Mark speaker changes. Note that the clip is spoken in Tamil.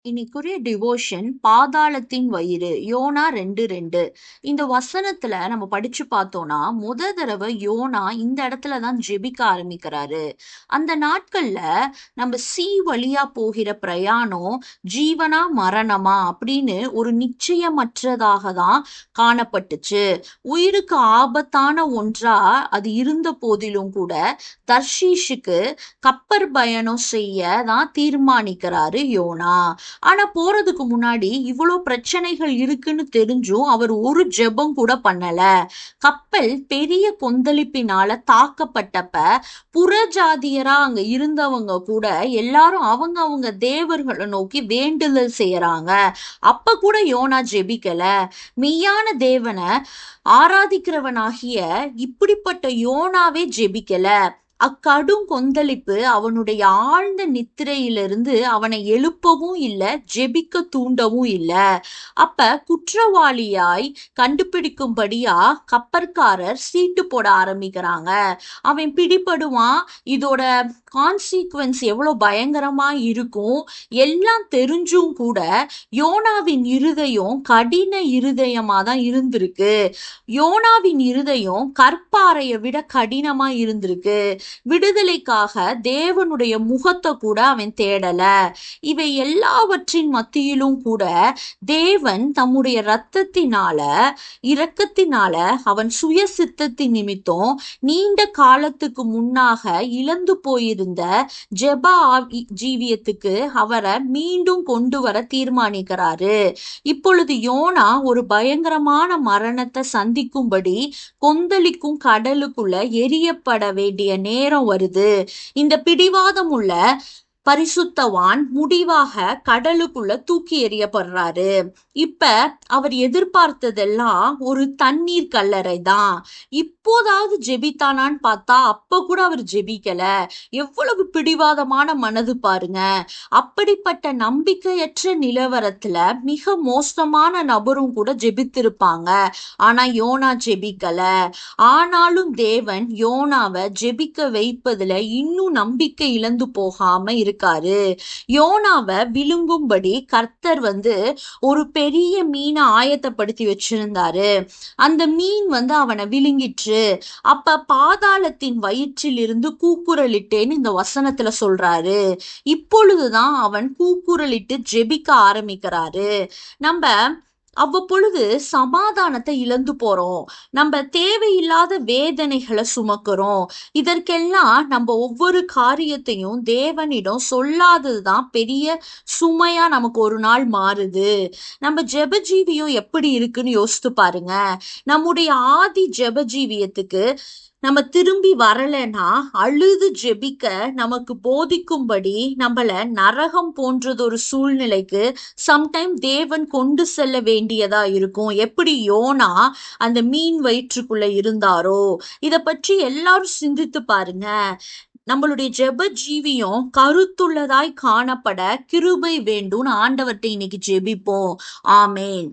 Speaker 1: இன்னைக்குரிய டிவோஷன் பாதாளத்தின் வயிறு யோனா 2:2. இந்த வசனத்துல நம்ம படிச்சு பார்த்தோம்னா தடவை யோனா இந்த இடத்துலதான் ஜெபிக்க ஆரம்பிக்கிறாரு. அந்த நாட்கள்ல நம்ம வழியா போகிற பிரயாணம் ஜீவனா மரணமா அப்படின்னு ஒரு நிச்சயமற்றதாக தான் காணப்பட்டுச்சு. உயிருக்கு ஆபத்தான ஒன்றா அது இருந்த போதிலும் கூட தர்ஷீஷுக்கு கப்பர் பயணம் செய்ய தான் தீர்மானிக்கிறாரு யோனா. ஆனா போறதுக்கு முன்னாடி இவ்வளோ பிரச்சனைகள் இருக்குன்னு தெரிஞ்சும் அவர் ஒரு ஜெபம் கூட பண்ணல. கப்பல் பெரிய கொந்தளிப்பினால தாக்கப்பட்டப்ப புறஜாதியரா அங்க இருந்தவங்க கூட எல்லாரும் அவங்க தேவர்களை நோக்கி வேண்டுதல் செய்யறாங்க. அப்ப கூட யோனா ஜெபிக்கல. மெய்யான தேவனை ஆராதிக்கிறவனாகிய இப்படிப்பட்ட யோனாவே ஜெபிக்கல. அக்கடும் கொந்தளிப்பு அவனுடைய ஆழ்ந்த நித்திரையிலிருந்து அவனை எழுப்பவும் இல்லை, ஜெபிக்க தூண்டவும் இல்லை. அப்ப குற்றவாளியாய் கண்டுபிடிக்கும்படியா கப்பற்காரர் சீட்டு போட ஆரம்பிக்கிறாங்க. அவன் பிடிபடுவான். இதோட கான்சிக்வன்ஸ் எவ்வளவு பயங்கரமா இருக்கும் எல்லாம் தெரிஞ்சும் கூட யோனாவின் இருதயம் கடின இருதயமா தான் இருந்திருக்கு. யோனாவின் இருதயம் கற்பாறையை விட கடினமா இருந்திருக்கு. விடுதலைக்காக தேவனுடைய முகத்தை கூட அவன் தேடல. இவை எல்லாவற்றின் மத்தியிலும் கூட தேவன் தம்முடைய இரக்கத்தினால அவன் சுய சித்தத்தின் நிமித்தம் நீண்ட காலத்துக்கு முன்னாக இழந்து போயிருந்த ஜெப ஜீவியத்துக்கு அவரை மீண்டும் கொண்டு வர தீர்மானிக்கிறாரு. இப்பொழுது யோனா ஒரு பயங்கரமான மரணத்தை சந்திக்கும்படி கொந்தளிக்கும் கடலுக்குள்ள எரியப்பட வேண்டிய நேரம் வருது. இந்த பிடிவாதம் உள்ள பரிசுத்தவான் முடிவாக கடலுக்குள்ள தூக்கி எறியப்படுறாரு. இப்ப அவர் எதிர்பார்த்ததெல்லாம் ஒரு தண்ணீர் கல்லறை தான். இப்போதாவது ஜெபித்தானான்னு பார்த்தா அப்ப கூட அவர் ஜெபிக்கல. எவ்வளவு பிடிவாதமான மனது பாருங்க. அப்படிப்பட்ட நம்பிக்கையற்ற நிலவரத்துல மிக மோசமான நபரும் கூட ஜெபித்திருப்பாங்க. ஆனா யோனா ஜெபிக்கல. ஆனாலும் தேவன் யோனாவை ஜெபிக்க வைப்பதுல இன்னும் நம்பிக்கை இழந்து போகாம இருக்காரு. யோனாவை விழுங்கும்படி கர்த்தர் ஒரு பெரிய மீனை ஆயத்தப்படுத்தி வச்சிருந்தாரு. அந்த மீன் அவனை விழுங்கிற்று. அப்ப பாதாளத்தின் வயிற்றில் இருந்து கூக்குரலிட்டேன்னு இந்த வசனத்துல சொல்றாரு. இப்பொழுதுதான் அவன் கூக்குரலிட்டு ஜெபிக்க ஆரம்பிக்கிறாரு. நம்ம அவ்வப்பொழுது சமாதானத்தை இழந்து போறோம். நம்ம தேவையில்லாத வேதனைகளை சுமக்கிறோம். இதற்கெல்லாம் நம்ம ஒவ்வொரு காரியத்தையும் தேவனிடம் சொல்லாததுதான் பெரிய சுமையா நமக்கு ஒரு நாள் மாறுது. நம்ம ஜெபஜீவியம் எப்படி இருக்குன்னு யோசித்து பாருங்க. நம்முடைய ஆதி ஜெபஜீவியத்துக்கு நம்ம திரும்பி வரலன்னா அழுது ஜெபிக்க நமக்கு போதிக்கும்படி நம்மள நரகம் போன்றதொரு சூழ்நிலைக்கு சம்டைம் தேவன் கொண்டு செல்ல வேண்டியதா இருக்கும். எப்படி யோனா அந்த மீன் வயிற்றுக்குள்ள இருந்தாரோ. இத பற்றி எல்லாரும் சிந்தித்து பாருங்க. நம்மளுடைய ஜெப ஜீவியம் கருத்துள்ளதாய் காணப்பட கிருபை வேண்டும். ஆண்டவர்கிட்ட இன்னைக்கு ஜெபிப்போம். ஆமேன்.